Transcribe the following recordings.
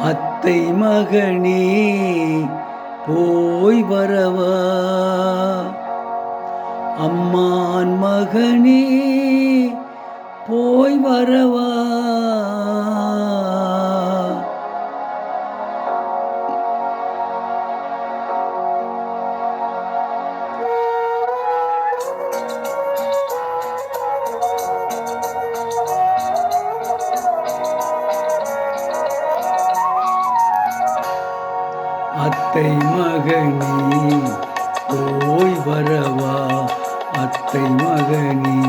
அத்தை மகனே போய் வரவா, அம்மான் மகனே போய் வரவா. அத்தை மகனே போய் வரவா, அத்தை மகனே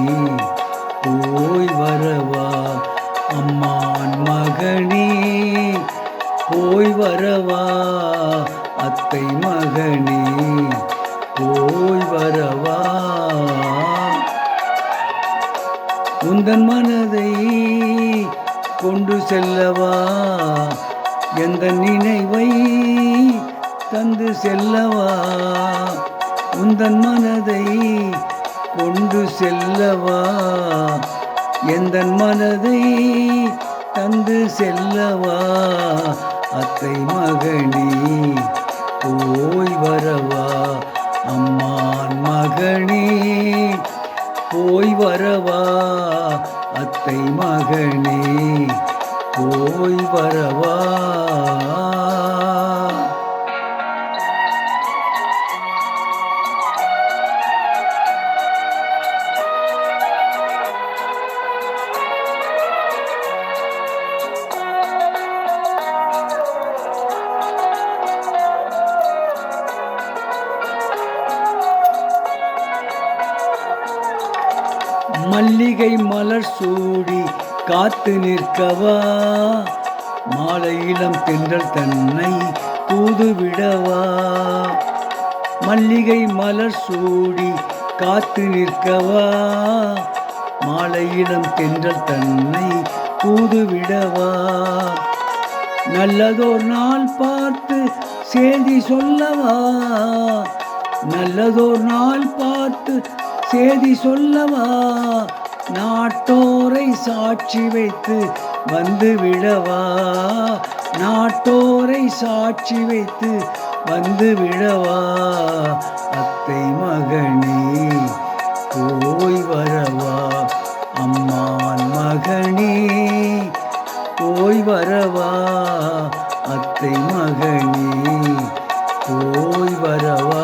போய் வரவா, அம்மான் மகனே போய் வரவா, அத்தை மகனே போய் வரவா. உந்தன் மனதை கொண்டு செல்லவா, எந்த நினைவை தந்து செல்லவா, உந்தன் மனதை கொண்டு செல்லவா, எந்த மனதை தந்து செல்லவா. அத்தை மகனே போய் வரவா, அம்மான் மகனே போய் வரவா, அத்தை மகனே போய் வரவா. மல்லிகை மலர் சூடி காத்து நிற்கவா, மாலை இளம் தென்றல் தன்னை தூது விடவா. மல்லிகை மலர் சூடி காத்து நிற்கவா, மாலை இளம் தென்றல் தன்னை தூது விடவா. நல்லதோர் நாள் பார்த்து செய்தி சொல்லவா, நல்லதோர் நாள் பார்த்து செய்தி சொல்லவா. நாட்டோரை சாட்சி வைத்து வந்து விடவா, நாட்டோரை சாட்சி வைத்து வந்து விடவா. அத்தை மகனே போய் வரவா, அம்மான் மகனே போய் வரவா, அத்தை மகனே போய் வரவா.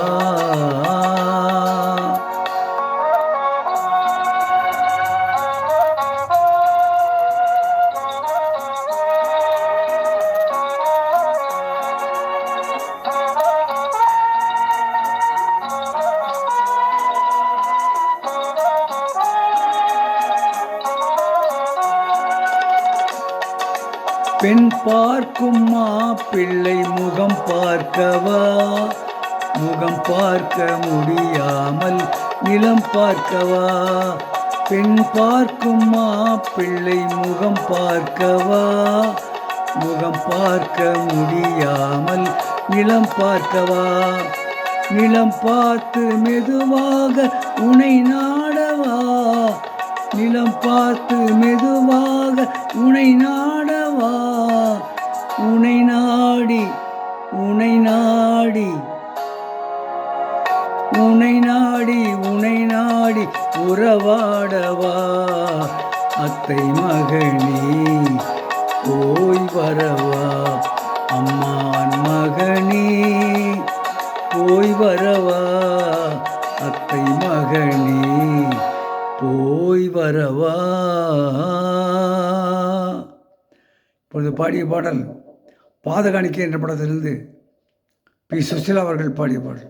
பெண் பார்க்கும் மாப்பிள்ளை முகம் பார்க்கவா, முகம் பார்க்க முடியாமல் நிலம் பார்க்கவா. பெண் பார்க்கும் மாப்பிள்ளை முகம் பார்க்கவா, முகம் பார்க்க முடியாமல் நிலம் பார்க்கவா. நிலம் பார்த்து மெதுவாக உனை நாடவா, நிலம் பார்த்து மெதுவாக உனை நாடவா. உனை நாடி உனை நாடி உனை நாடி உனை நாடி உறவாடவா. அத்தை மகனே போய் வரவா, அம்மான் மகனே போய் வரவா, அத்தை மகனே போய் வரவா. இப்பொழுது பாடிய பாடல் பாதகாணிக்கை என்ற படத்திலிருந்து பி. சுசிலா அவர்கள் பாடிய பாடல்.